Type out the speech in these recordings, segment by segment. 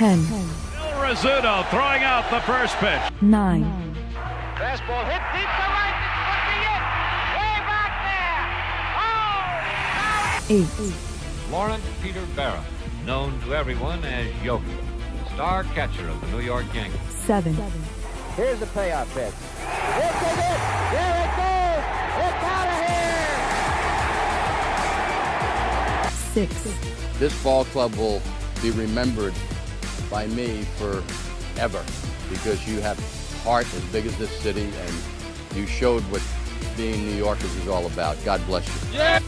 10. Bill Rizzuto throwing out the first pitch. 9. Fastball hit deep to right. This could be it. Way back there. Oh! 8. Lawrence Peter Barra, known to everyone as Yogi, star catcher of the New York Yankees. 7. Here's the payoff pitch. This is it. There it goes. It's out of here. 6. This ball club will be remembered by me forever because you have heart as big as this city and you showed what being New Yorkers is all about. God bless you.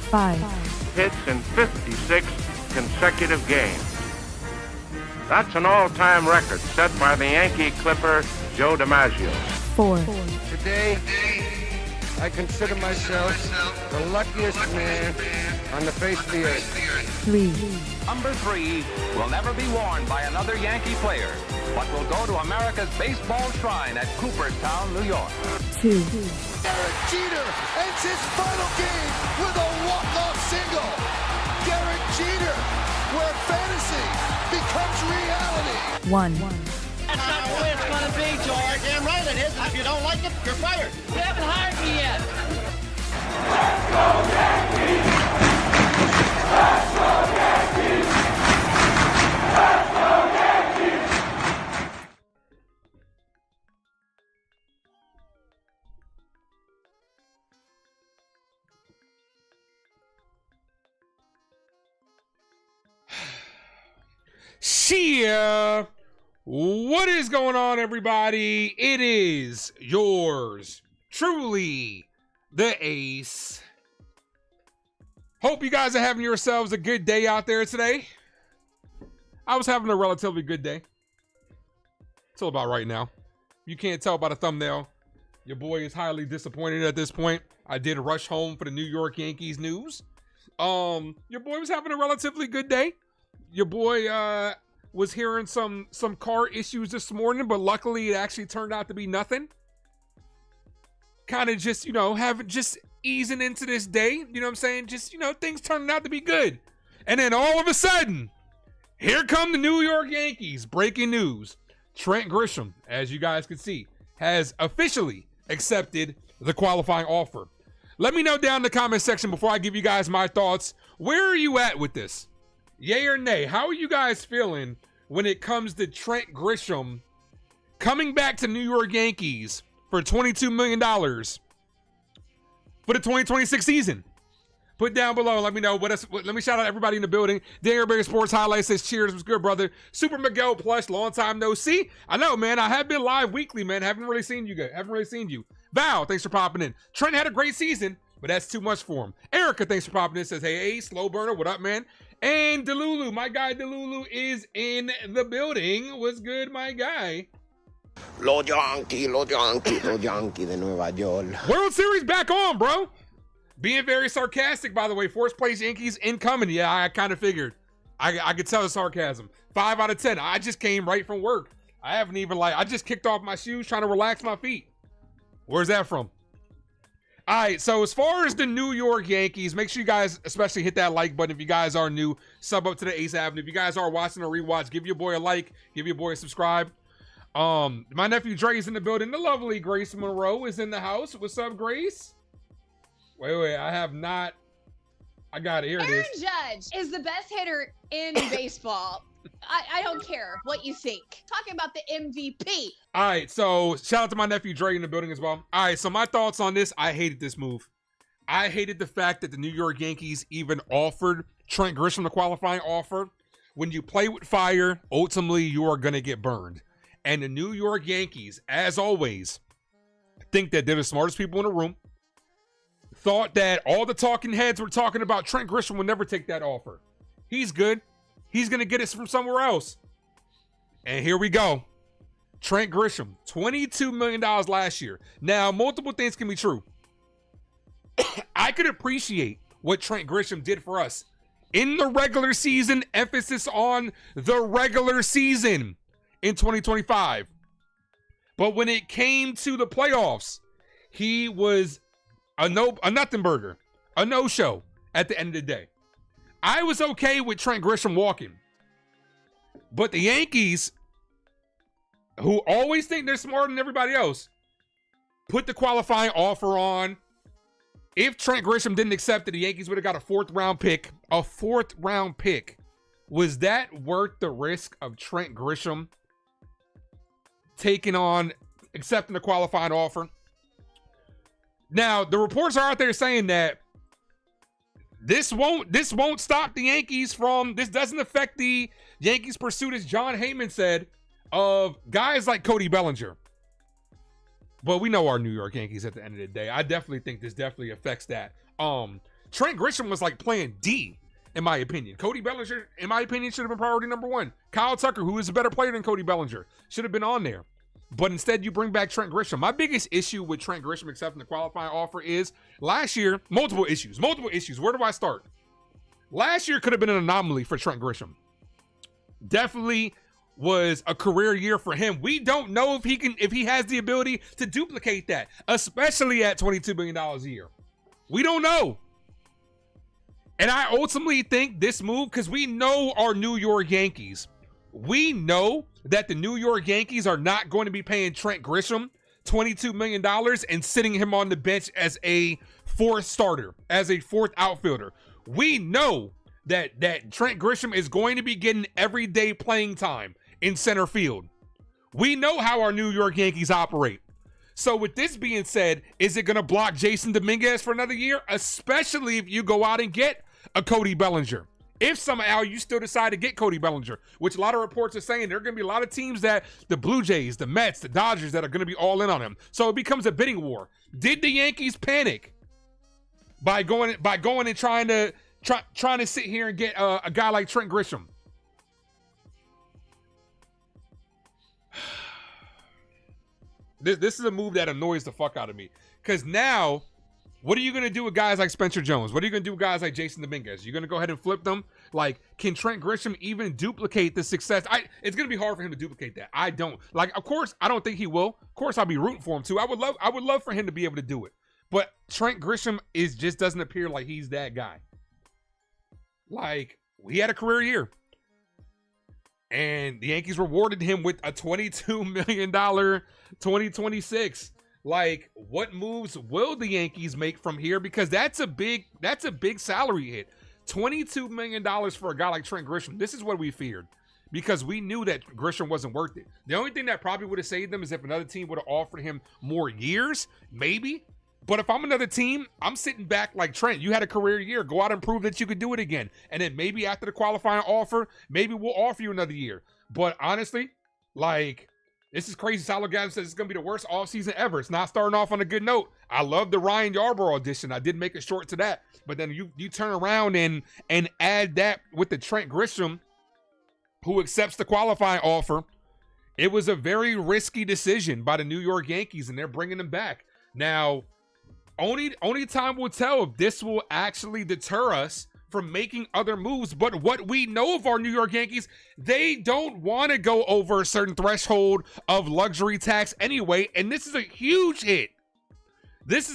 5. Hits in 56 consecutive games. That's an all-time record set by the Yankee Clipper, Joe DiMaggio. 4. Today, I consider myself the luckiest man on the face of the earth. 3. Number 3 will never be worn by another Yankee player, but will go to America's baseball shrine at Cooperstown, New York. 2. Derek Jeter ends his final game with a walk-off single. Derek Jeter, where fantasy becomes reality. 1. That's not the way it's going to be, George. Damn right it is. If you don't like it, you're fired. You haven't hired me yet. Let's go Yankees! Let's go Yankees! Let's go Yankees! Shia! What is going on, everybody? It is yours truly, the Ace. Hope you guys are having yourselves a good day out there today. I was having a relatively good day. Till about right now. You can't tell by the thumbnail. Your boy is highly disappointed at this point. I did rush home for the New York Yankees news. Your boy was having a relatively good day. Your boy was hearing some car issues this morning, but luckily it actually turned out to be nothing. Kind of just, just easing into this day. You know what I'm saying? Just, things turning out to be good. And then all of a sudden, here come the New York Yankees. Breaking news. Trent Grisham, as you guys can see, has officially accepted the qualifying offer. Let me know down in the comment section before I give you guys my thoughts. Where are you at with this? Yay or nay? How are you guys feeling when it comes to Trent Grisham coming back to New York Yankees for $22 million for the 2026 season? Put down below. Let me know. Let me shout out everybody in the building. Daniel Berry Sports Highlights says, cheers. What's good, brother? Super Miguel Plush, long time no see. I know, man. I have been live weekly, man. Haven't really seen you guys. Haven't really seen you. Val, thanks for popping in. Trent had a great season, but that's too much for him. Erica, thanks for popping in. Says, hey, slow burner. What up, man? And Delulu, my guy Delulu is in the building. What's good, my guy? Los Yankees de Nueva York. World Series back on, bro. Being very sarcastic, by the way. Fourth place Yankees incoming. Yeah, I kind of figured. I could tell the sarcasm. 5 out of 10. I just came right from work. I haven't even I just kicked off my shoes trying to relax my feet. Where's that from? All right, so as far as the New York Yankees, make sure you guys especially hit that like button if you guys are new. Sub up to the Ace Avenue. If you guys are watching or rewatch, give your boy a like. Give your boy a subscribe. My nephew Dre is in the building. The lovely Grace Monroe is in the house. What's up, Grace? Wait, I have not. I got it. Here it Aaron is. Judge is the best hitter in baseball. I don't care what you think. Talking about the MVP. All right, so shout out to my nephew Dre in the building as well. All right, so my thoughts on this. I hated this move. I hated the fact that the New York Yankees even offered Trent Grisham the qualifying offer. When you play with fire, ultimately you are going to get burned. And the New York Yankees, as always, think that they're the smartest people in the room. Thought that all the talking heads were talking about Trent Grisham would never take that offer. He's good. He's going to get it from somewhere else. And here we go. Trent Grisham, $22 million last year. Now, multiple things can be true. I could appreciate what Trent Grisham did for us in the regular season, emphasis on the regular season in 2025. But when it came to the playoffs, he was a nothing burger, a no-show at the end of the day. I was okay with Trent Grisham walking. But the Yankees, who always think they're smarter than everybody else, put the qualifying offer on. If Trent Grisham didn't accept it, the Yankees would have got a 4th-round pick. A 4th-round pick. Was that worth the risk of Trent Grisham accepting the qualifying offer? Now, the reports are out there saying that this won't stop the Yankees from, this doesn't affect the Yankees' pursuit, as John Heyman said, of guys like Cody Bellinger. But we know our New York Yankees at the end of the day. I definitely think this definitely affects that. Trent Grisham was like playing D, in my opinion. Cody Bellinger, in my opinion, should have been priority number 1. Kyle Tucker, who is a better player than Cody Bellinger, should have been on there. But instead, you bring back Trent Grisham. My biggest issue with Trent Grisham accepting the qualifying offer is last year, multiple issues. Where do I start? Last year could have been an anomaly for Trent Grisham. Definitely was a career year for him. We don't know if he has the ability to duplicate that, especially at $22 million a year. We don't know. And I ultimately think this move, because we know our New York Yankees, we know that the New York Yankees are not going to be paying Trent Grisham $22 million and sitting him on the bench as a 4th starter, as a 4th outfielder. We know that Trent Grisham is going to be getting everyday playing time in center field. We know how our New York Yankees operate. So with this being said, is it going to block Jason Dominguez for another year? Especially if you go out and get a Cody Bellinger. If somehow you still decide to get Cody Bellinger, which a lot of reports are saying there are going to be a lot of teams, that the Blue Jays, the Mets, the Dodgers, that are going to be all in on him. So it becomes a bidding war. Did the Yankees panic by going and trying to sit here and get a guy like Trent Grisham? This is a move that annoys the fuck out of me. Because now, what are you going to do with guys like Spencer Jones? What are you going to do with guys like Jason Dominguez? You're going to go ahead and flip them? Like, can Trent Grisham even duplicate the success? It's going to be hard for him to duplicate that. I don't. Like, of course, I don't think he will. Of course, I'll be rooting for him too. I would love for him to be able to do it. But Trent Grisham just doesn't appear like he's that guy. Like, he had a career year. And the Yankees rewarded him with a $22 million 2026. Like, what moves will the Yankees make from here? Because that's a big salary hit. $22 million for a guy like Trent Grisham. This is what we feared, because we knew that Grisham wasn't worth it. The only thing that probably would have saved them is if another team would have offered him more years, maybe. But if I'm another team, I'm sitting back like, Trent, you had a career year. Go out and prove that you could do it again. And then maybe after the qualifying offer, maybe we'll offer you another year. But honestly, like, this is crazy. Salo Gavin says it's going to be the worst offseason ever. It's not starting off on a good note. I love the Ryan Yarbrough audition. I did make it short to that. But then you turn around and add that with the Trent Grisham, who accepts the qualifying offer. It was a very risky decision by the New York Yankees, and they're bringing him back. Now, only time will tell if this will actually deter us from making other moves. But what we know of our New York Yankees, they don't want to go over a certain threshold of luxury tax anyway. And this is a huge hit. This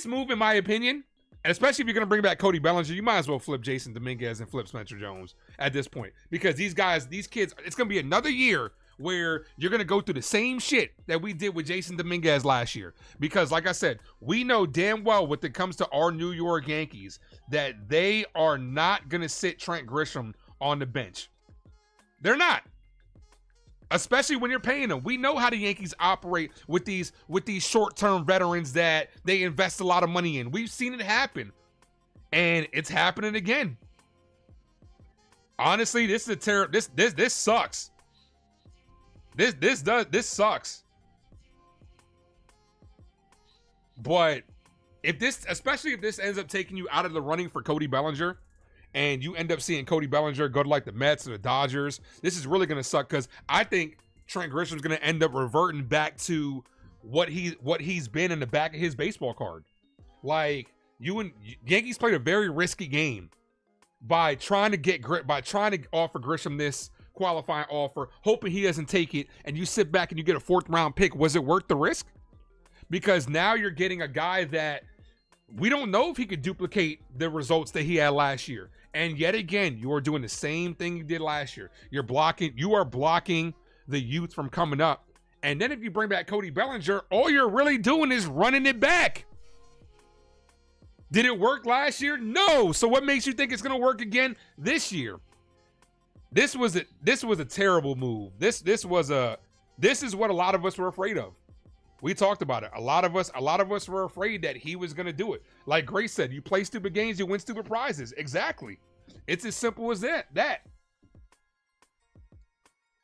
move, in my opinion, and especially if you're going to bring back Cody Bellinger, you might as well flip Jason Dominguez and flip Spencer Jones at this point. Because these kids, it's going to be another year where you're going to go through the same shit that we did with Jason Dominguez last year. Because, like I said, we know damn well when it comes to our New York Yankees that they are not going to sit Trent Grisham on the bench. They're not. Especially when you're paying them. We know how the Yankees operate with these short-term veterans that they invest a lot of money in. We've seen it happen. And it's happening again. Honestly, this is this sucks. This sucks. But especially if this ends up taking you out of the running for Cody Bellinger, and you end up seeing Cody Bellinger go to like the Mets or the Dodgers, this is really going to suck, because I think Trent Grisham's going to end up reverting back to what he's been in the back of his baseball card. Like, Yankees played a very risky game by trying to offer Grisham this qualifying offer, hoping he doesn't take it, and you sit back and you get a 4th round pick. Was it worth the risk? Because now you're getting a guy that we don't know if he could duplicate the results that he had last year. And yet again, you are doing the same thing you did last year. You are blocking the youth from coming up. And then if you bring back Cody Bellinger, all you're really doing is running it back. Did it work last year? No. So what makes you think it's going to work again this year? This was a terrible move. This is what a lot of us were afraid of. We talked about it. A lot of us were afraid that he was going to do it. Like Grace said, you play stupid games, you win stupid prizes. Exactly. It's as simple as that.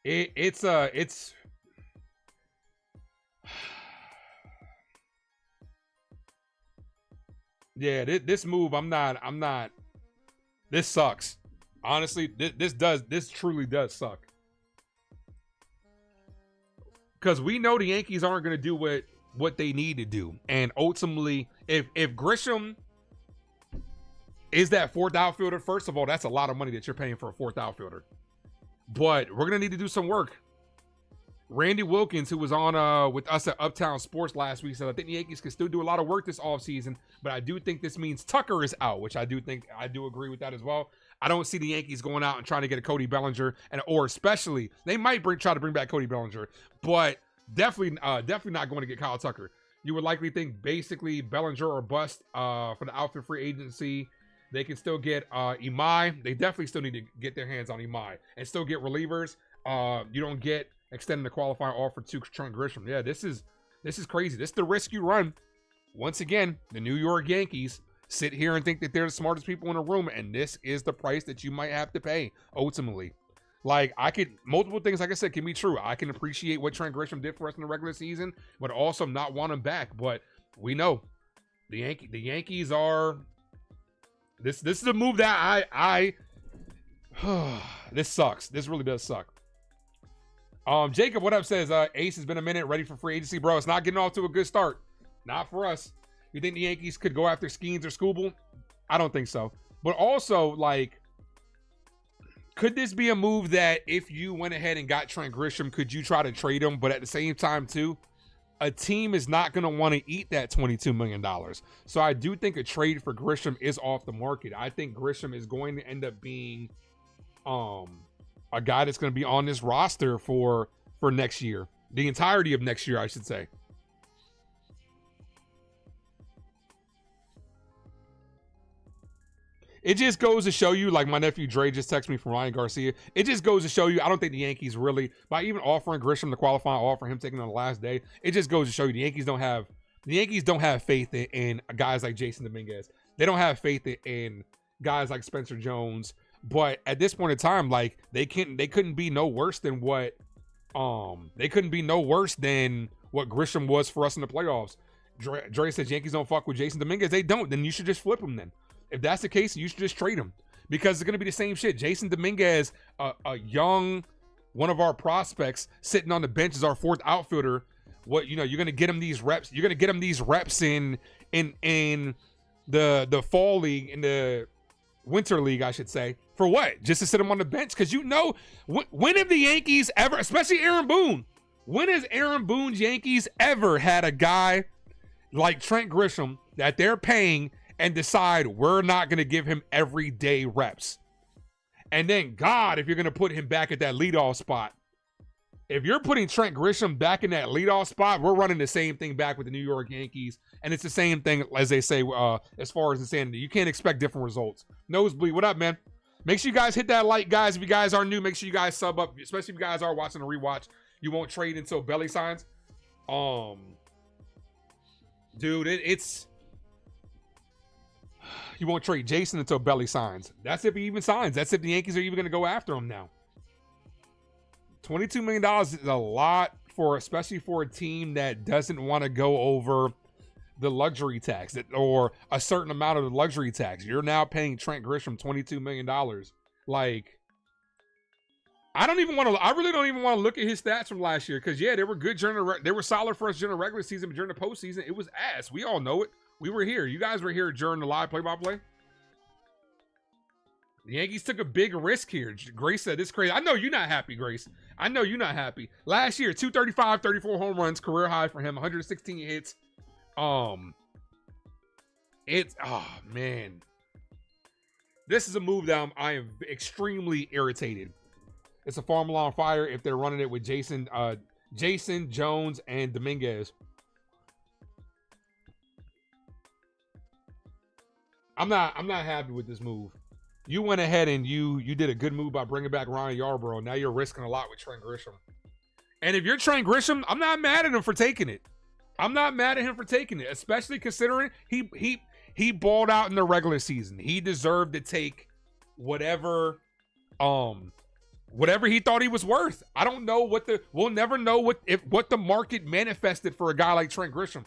It's yeah, this move, I'm not, this sucks. Honestly, this truly does suck. Because we know the Yankees aren't going to do what they need to do. And ultimately, if Grisham is that fourth outfielder, first of all, that's a lot of money that you're paying for a fourth outfielder. But we're going to need to do some work. Randy Wilkins, who was on with us at Uptown Sports last week, said I think the Yankees can still do a lot of work this offseason, but I do think this means Tucker is out, which I do agree with that as well. I don't see the Yankees going out and trying to get a Cody Bellinger, or especially they might try to bring back Cody Bellinger, but definitely not going to get Kyle Tucker. You would likely think basically Bellinger or bust for the outfield free agency. They can still get Imai. They definitely still need to get their hands on Imai and still get relievers. You don't get extending the qualifying offer to Trent Grisham. Yeah, this is crazy. This is the risk you run. Once again, the New York Yankees sit here and think that they're the smartest people in the room, and this is the price that you might have to pay ultimately. Like, multiple things, like I said, can be true. I can appreciate what Trent Grisham did for us in the regular season, but also not want him back. But we know the Yankees are. This is a move that I this sucks. This really does suck. Jacob, what up, says Ace has been a minute, ready for free agency. Bro, it's not getting off to a good start. Not for us. You think the Yankees could go after Skeens or Skubal? I don't think so. But also, like, could this be a move that if you went ahead and got Trent Grisham, could you try to trade him? But at the same time, too, a team is not going to want to eat that $22 million. So I do think a trade for Grisham is off the market. I think Grisham is going to end up being a guy that's going to be on this roster for next year. The entirety of next year, I should say. It just goes to show you, like my nephew Dre just texted me from Ryan Garcia. It just goes to show you, I don't think the Yankees really, by even offering Grisham the qualifying offer, him taking on the last day, it just goes to show you the Yankees don't have faith in guys like Jason Dominguez. They don't have faith in guys like Spencer Jones. But at this point in time, like they couldn't be no worse than what Grisham was for us in the playoffs. Dre says Yankees don't fuck with Jason Dominguez. They don't. Then you should just flip him then. If that's the case, you should just trade him because it's going to be the same shit. Jason Dominguez, a young one of our prospects sitting on the bench as our fourth outfielder. What, you're going to get him these reps. You're going to get him these reps in the fall league, in the winter league, I should say. For what? Just to sit him on the bench? Because when have the Yankees ever, especially Aaron Boone, when has Aaron Boone's Yankees ever had a guy like Trent Grisham that they're paying and decide we're not going to give him everyday reps? And then, God, if you're going to put him back at that leadoff spot. If you're putting Trent Grisham back in that leadoff spot, we're running the same thing back with the New York Yankees. And it's the same thing, as they say, as far as insanity. You can't expect different results. Nosebleed, what up, man? Make sure you guys hit that like, guys. If you guys are new, make sure you guys sub up, especially if you guys are watching a rewatch. You won't trade until belly signs. Dude, it's... You won't trade Jason until belly signs. That's if he even signs. That's if the Yankees are even going to go after him now. $22 million is a lot especially for a team that doesn't want to go over the luxury tax or a certain amount of the luxury tax. You're now paying Trent Grisham $22 million. Like, I really don't even want to look at his stats from last year. Cause yeah, they were good they were solid for us during the regular season, but during the postseason, it was ass. We all know it. We were here. You guys were here during the live play-by-play. The Yankees took a big risk here. Grace said, "This crazy." I know you're not happy, Grace. I know you're not happy. Last year, 235, 34 home runs, career high for him, 116 hits. Man. This is a move that I am extremely irritated. It's a formula on fire if they're running it with Jason, Jones, and Dominguez. I'm not happy with this move. You went ahead and you did a good move by bringing back Ryan Yarbrough. Now you're risking a lot with Trent Grisham. And if you're Trent Grisham, I'm not mad at him for taking it. I'm not mad at him for taking it, especially considering he balled out in the regular season. He deserved to take whatever he thought he was worth. I don't know we'll never know what the market manifested for a guy like Trent Grisham.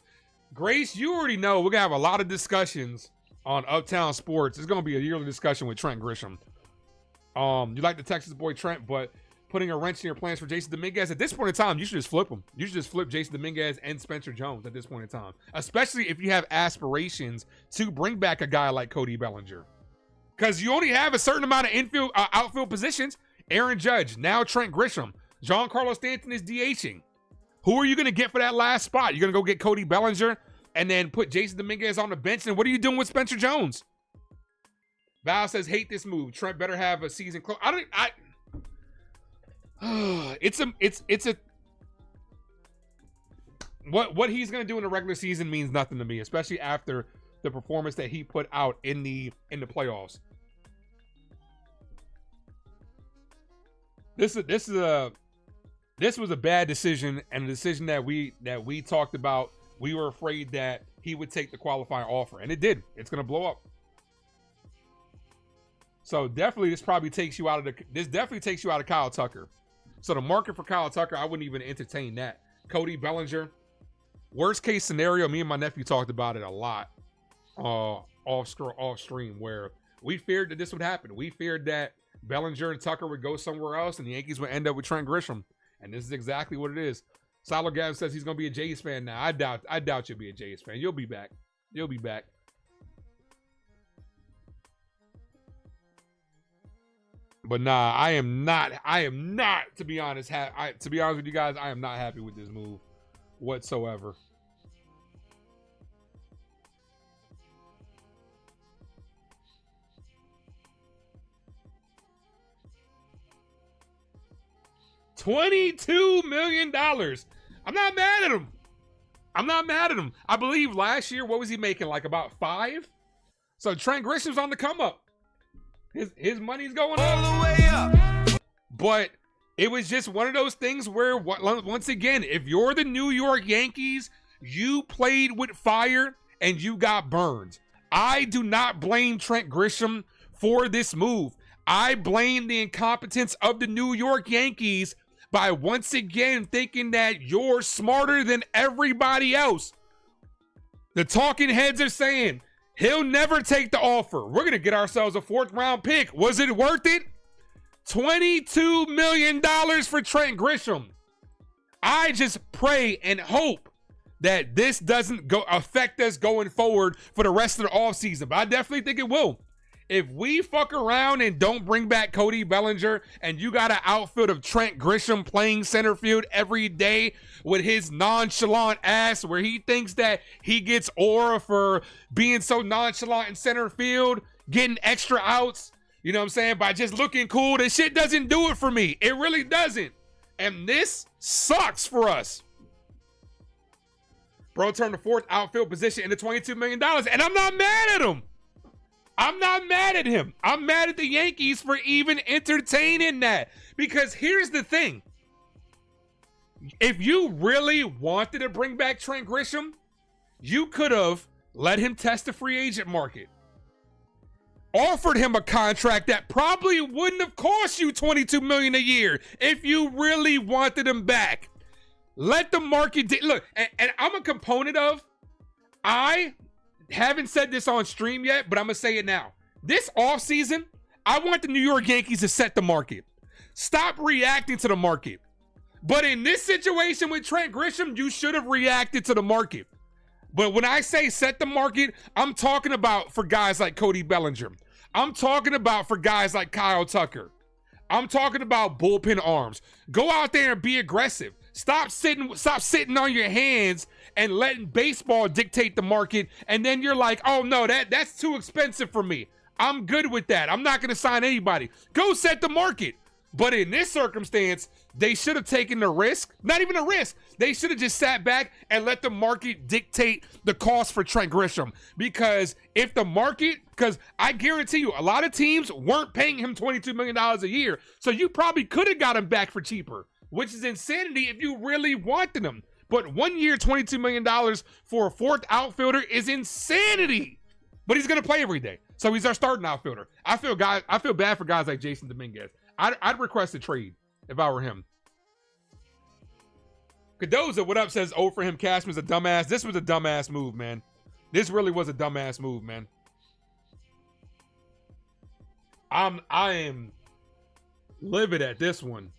Grace, you already know we're gonna have a lot of discussions on Uptown Sports. It's gonna be a yearly discussion with Trent Grisham. You like the Texas boy Trent, but putting a wrench in your plans for Jason Dominguez at this point in time, you should just flip him. You should just flip Jason Dominguez and Spencer Jones at this point in time, especially if you have aspirations to bring back a guy like Cody Bellinger, because you only have a certain amount of outfield positions. Aaron Judge, now Trent Grisham, Giancarlo Stanton is DHing. Who are you going to get for that last spot? You're going to go get Cody Bellinger and then put Jason Dominguez on the bench. And what are you doing with Spencer Jones? Val says, hate this move. Trent better have a season close. What he's going to do in the regular season means nothing to me, especially after the performance that he put out in the playoffs. This was a bad decision, and a decision that we talked about. We were afraid that he would take the qualifying offer, and it did. It's going to blow up. So definitely, this takes you out of Kyle Tucker. So the market for Kyle Tucker, I wouldn't even entertain that. Cody Bellinger, worst case scenario. Me and my nephew talked about it a lot off stream, where we feared that this would happen. We feared that Bellinger and Tucker would go somewhere else, and the Yankees would end up with Trent Grisham. And this is exactly what it is. Silo Gavin says he's going to be a Jays fan now. I doubt you'll be a Jays fan. You'll be back. You'll be back. But nah, I am not, to be honest, to be honest with you guys, I am not happy with this move whatsoever. $22 million. I'm not mad at him. I believe last year, what was he making? Like about 5? So Trent Grisham's on the come up. His money's going all the way up. But it was just one of those things where, once again, if you're the New York Yankees, you played with fire and you got burned. I do not blame Trent Grisham for this move. I blame the incompetence of the New York Yankees by once again thinking that you're smarter than everybody else. The talking heads are saying, he'll never take the offer. We're going to get ourselves a 4th round pick. Was it worth it? $22 million for Trent Grisham. I just pray and hope that this doesn't affect us going forward for the rest of the offseason. But I definitely think it will. If we fuck around and don't bring back Cody Bellinger and you got an outfield of Trent Grisham playing center field every day with his nonchalant ass where he thinks that he gets aura for being so nonchalant in center field, getting extra outs, you know what I'm saying, by just looking cool, this shit doesn't do it for me. It really doesn't. And this sucks for us. Bro turned the 4th outfield position into $22 million, and I'm not mad at him. I'm not mad at him. I'm mad at the Yankees for even entertaining that. Because here's the thing. If you really wanted to bring back Trent Grisham, you could have let him test the free agent market. Offered him a contract that probably wouldn't have cost you $22 million a year if you really wanted him back. Let the market... Look, and I'm a component of... I haven't said this on stream yet, but I'm going to say it now. This offseason, I want the New York Yankees to set the market. Stop reacting to the market. But in this situation with Trent Grisham, you should have reacted to the market. But when I say set the market, I'm talking about for guys like Cody Bellinger. I'm talking about for guys like Kyle Tucker. I'm talking about bullpen arms. Go out there and be aggressive. Stop sitting on your hands and letting baseball dictate the market. And then you're like, oh no, that's too expensive for me. I'm good with that. I'm not going to sign anybody. Go set the market. But in this circumstance, they should have taken the risk. Not even a risk. They should have just sat back and let the market dictate the cost for Trent Grisham. Because if the market, because I guarantee you, a lot of teams weren't paying him $22 million a year. So you probably could have got him back for cheaper, which is insanity if you really wanted him. But 1 year, $22 million for a fourth outfielder is insanity. But he's going to play every day. So he's our starting outfielder. I feel bad for guys like Jason Dominguez. I'd request a trade if I were him. Cadoza, what up, says, oh, for him, Cashman's a dumbass. This was a dumbass move, man. This really was a dumbass move, man. I am livid at this one.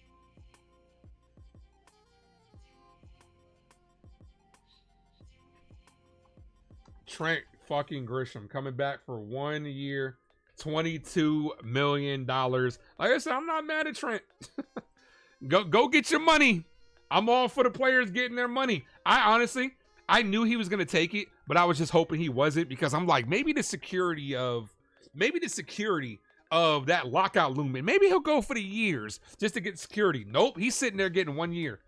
Trent fucking Grisham coming back for 1 year, $22 million. Like I said, I'm not mad at Trent. Go get your money. I'm all for the players getting their money. I knew he was going to take it, but I was just hoping he wasn't, because I'm like, maybe the security of that lockout looming, maybe he'll go for the years just to get security. Nope, he's sitting there getting 1 year.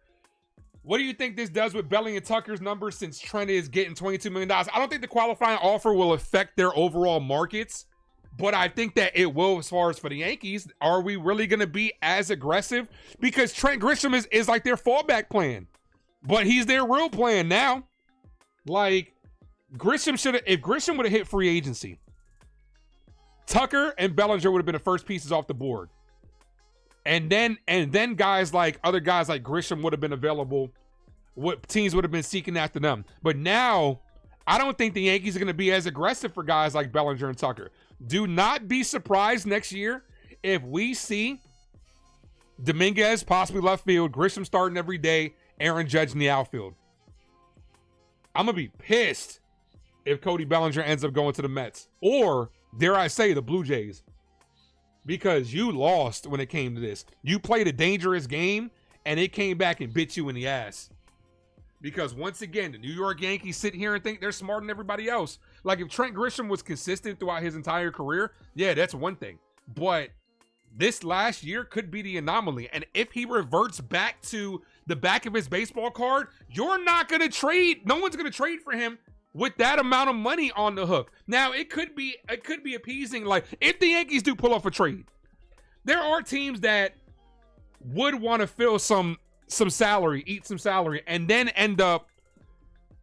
What do you think this does with Belling and Tucker's numbers since Trent is getting $22 million? I don't think the qualifying offer will affect their overall markets, but I think that it will as far as for the Yankees. Are we really going to be as aggressive? Because Trent Grisham is like their fallback plan, but he's their real plan now. Like, if Grisham would have hit free agency, Tucker and Bellinger would have been the first pieces off the board. And then other guys like Grisham would have been available. What teams would have been seeking after them. But now, I don't think the Yankees are going to be as aggressive for guys like Bellinger and Tucker. Do not be surprised next year if we see Dominguez possibly left field, Grisham starting every day, Aaron Judge in the outfield. I'm going to be pissed if Cody Bellinger ends up going to the Mets. Or, dare I say, the Blue Jays. Because you lost when it came to this. You played a dangerous game, and it came back and bit you in the ass. Because once again, the New York Yankees sit here and think they're smarter than everybody else. Like, if Trent Grisham was consistent throughout his entire career, yeah, that's one thing. But this last year could be the anomaly. And if he reverts back to the back of his baseball card, you're not going to trade. No one's going to trade for him with that amount of money on the hook. Now, it could be appeasing. Like, if the Yankees do pull off a trade, there are teams that would want to fill some salary, eat some salary, and then end up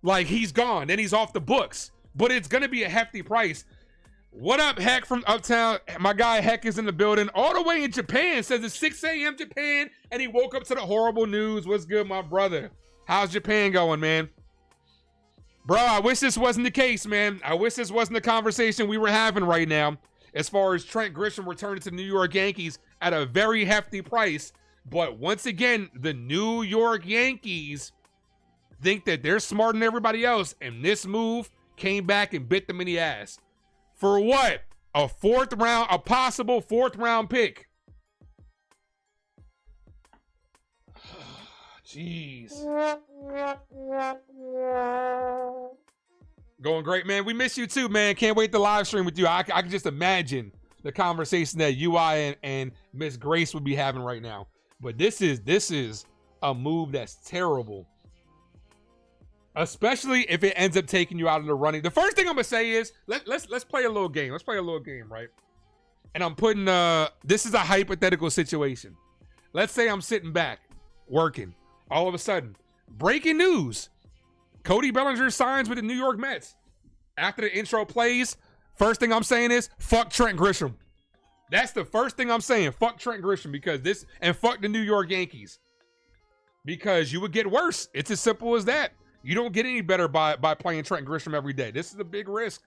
like he's gone, then he's off the books. But it's going to be a hefty price. What up, Heck from Uptown? My guy Heck is in the building, all the way in Japan. Says it's 6 a.m. Japan, and he woke up to the horrible news. What's good, my brother? How's Japan going, man? Bro, I wish this wasn't the case, man. I wish this wasn't the conversation we were having right now as far as Trent Grisham returning to the New York Yankees at a very hefty price. But once again, the New York Yankees think that they're smarter than everybody else, and this move came back and bit them in the ass. For what? A possible fourth round pick. Jeez. Going great, man. We miss you too, man. Can't wait to live stream with you. I can just imagine the conversation that UI and Miss Grace would be having right now. But this is a move that's terrible. Especially if it ends up taking you out of the running. The first thing I'm gonna say is let's play a little game. Let's play a little game, right? And I'm putting this is a hypothetical situation. Let's say I'm sitting back, working. All of a sudden, breaking news. Cody Bellinger signs with the New York Mets. After the intro plays, first thing I'm saying is, fuck Trent Grisham. That's the first thing I'm saying. Fuck Trent Grisham, because this, and fuck the New York Yankees. Because you would get worse. It's as simple as that. You don't get any better by playing Trent Grisham every day. This is a big risk.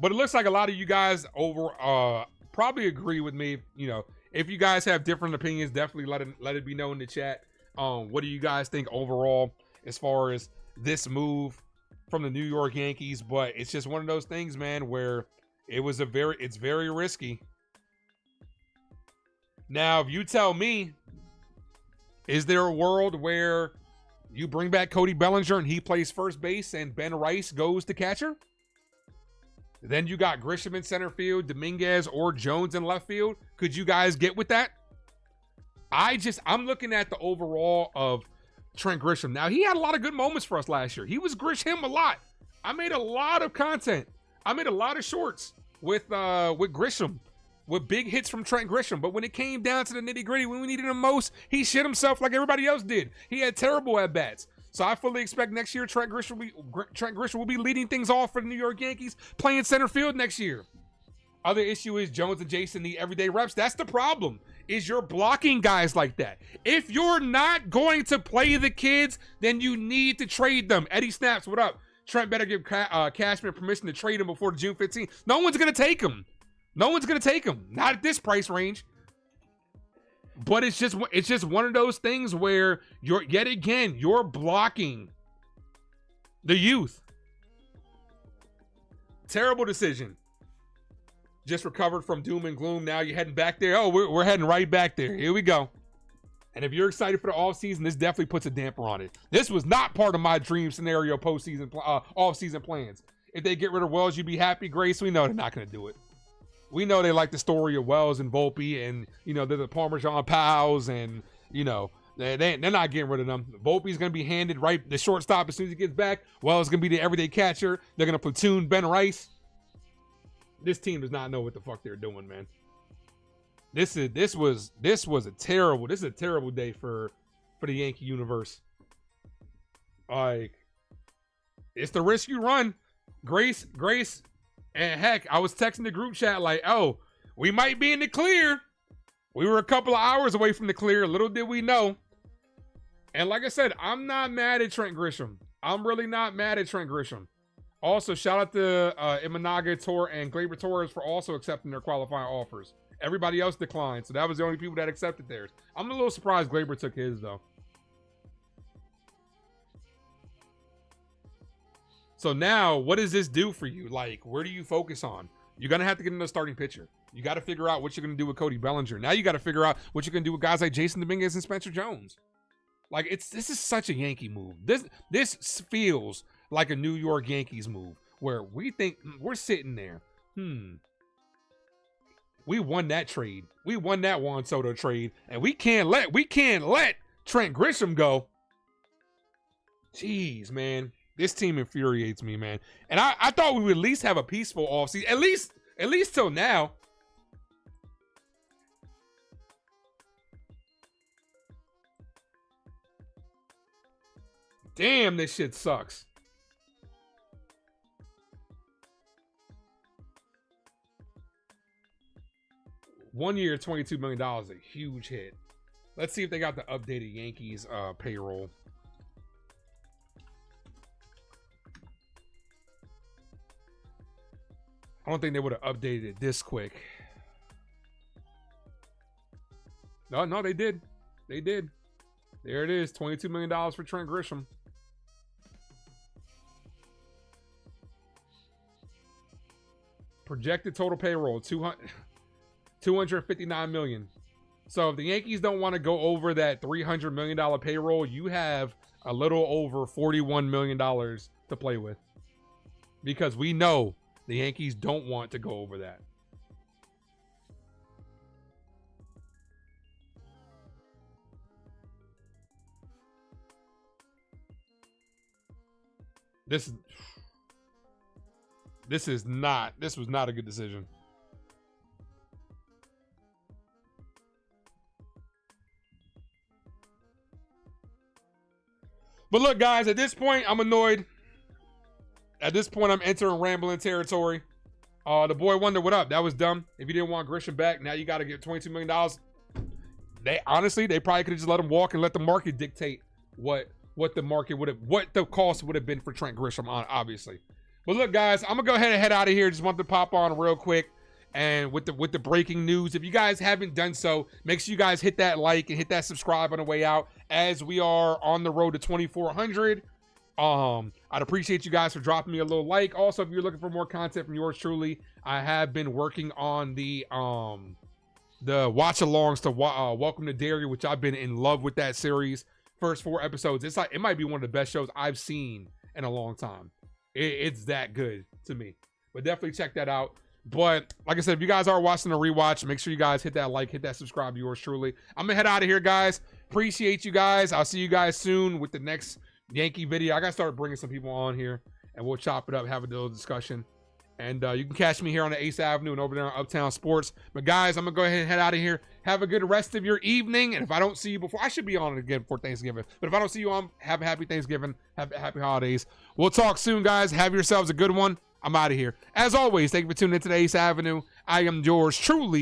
But it looks like a lot of you guys probably agree with me. You know, if you guys have different opinions, definitely let it be known in the chat. What do you guys think overall as far as this move from the New York Yankees? But it's just one of those things, man, where it's very risky. Now, if you tell me, is there a world where You bring back Cody Bellinger and he plays first base and Ben Rice goes to catcher. Then you got Grisham in center field, Dominguez or Jones in left field. Could you guys get with that? I'm looking at the overall of Trent Grisham. Now, he had a lot of good moments for us last year. He was Grisham a lot. I made a lot of content. I made a lot of shorts with Grisham, with big hits from Trent Grisham. But when it came down to the nitty-gritty, when we needed him most, he shit himself like everybody else did. He had terrible at-bats. So I fully expect next year Trent Grisham will be leading things off for the New York Yankees, playing center field next year. Other issue is Jones and Jason need everyday reps. That's the problem, is you're blocking guys like that. If you're not going to play the kids, then you need to trade them. Eddie Snaps, what up? Trent better give Cashman permission to trade him before June 15th. No one's going to take him. No one's going to take him. Not at this price range. But it's just one of those things where you're blocking the youth. Terrible decision. Just recovered from doom and gloom. Now you're heading back there. Oh, we're heading right back there. Here we go. And if you're excited for the offseason, this definitely puts a damper on it. This was not part of my dream scenario postseason offseason plans. If they get rid of Wells, you'd be happy, Grace. We know they're not going to do it. We know they like the story of Wells and Volpe, and they're the Parmesan pals, and they're not getting rid of them. Volpe's going to be handed the shortstop as soon as he gets back. Wells is going to be the everyday catcher. They're going to platoon Ben Rice. This team does not know what the fuck they're doing, man. This was a terrible day for the Yankee universe. Like, it's the risk you run. Grace, and heck, I was texting the group chat like, oh, we might be in the clear. We were a couple of hours away from the clear. Little did we know. And like I said, I'm not mad at Trent Grisham. I'm really not mad at Trent Grisham. Also, shout out to Imanaga Tor and Gleyber Torres for also accepting their qualifying offers. Everybody else declined, so that was the only people that accepted theirs. I'm a little surprised Gleyber took his, though. So now, what does this do for you? Like, where do you focus on? You're going to have to get into a starting pitcher. You got to figure out what you're going to do with Cody Bellinger. Now you got to figure out what you're going to do with guys like Jason Dominguez and Spencer Jones. Like, this is such a Yankee move. This feels like a New York Yankees move, where we think we're sitting there. We won that trade. We won that Juan Soto trade, and we can't let Trent Grisham go. Jeez, man. This team infuriates me, man. And I thought we would at least have a peaceful offseason. At least till now. Damn, this shit sucks. One year, $22 million, a huge hit. Let's see if they got the updated Yankees payroll. I don't think they would have updated it this quick. No, they did. They did. There it is, $22 million for Trent Grisham. Projected total payroll, $259 million. So if the Yankees don't want to go over that $300 million payroll, you have a little over $41 million to play with. Because we know the Yankees don't want to go over that. This was not a good decision. But look, guys, at this point, I'm annoyed. At this point, I'm entering rambling territory. The boy Wonder, what up? That was dumb. If you didn't want Grisham back, now you got to get $22 million. They probably could have just let him walk and let the market dictate what the cost would have been for Trent Grisham, obviously. But look, guys, I'm gonna go ahead and head out of here. Just wanted to pop on real quick, and with the breaking news. If you guys haven't done so, make sure you guys hit that like and hit that subscribe on the way out, as we are on the road to 2,400. I'd appreciate you guys for dropping me a little like. Also, if you're looking for more content from yours truly, I have been working on the watch-alongs to Welcome to Derry, which I've been in love with that series first 4 episodes. It's like it might be one of the best shows I've seen in a long time. It's that good to me. But definitely check that out. But like I said, if you guys are watching the rewatch, make sure you guys hit that like, hit that subscribe. Yours truly. I'm gonna head out of here, guys. Appreciate you guys. I'll see you guys soon with the next Yankee video. I gotta start bringing some people on here, and we'll chop it up, have a little discussion. And you can catch me here on the Ace Avenue and over there on Uptown Sports. But guys, I'm gonna go ahead and head out of here. Have a good rest of your evening. And if I don't see you before, I should be on it again for Thanksgiving. But if I don't see you on, have a happy Thanksgiving. Have happy holidays. We'll talk soon, guys. Have yourselves a good one. I'm out of here. As always, thank you for tuning into the Ace Avenue. I am yours truly,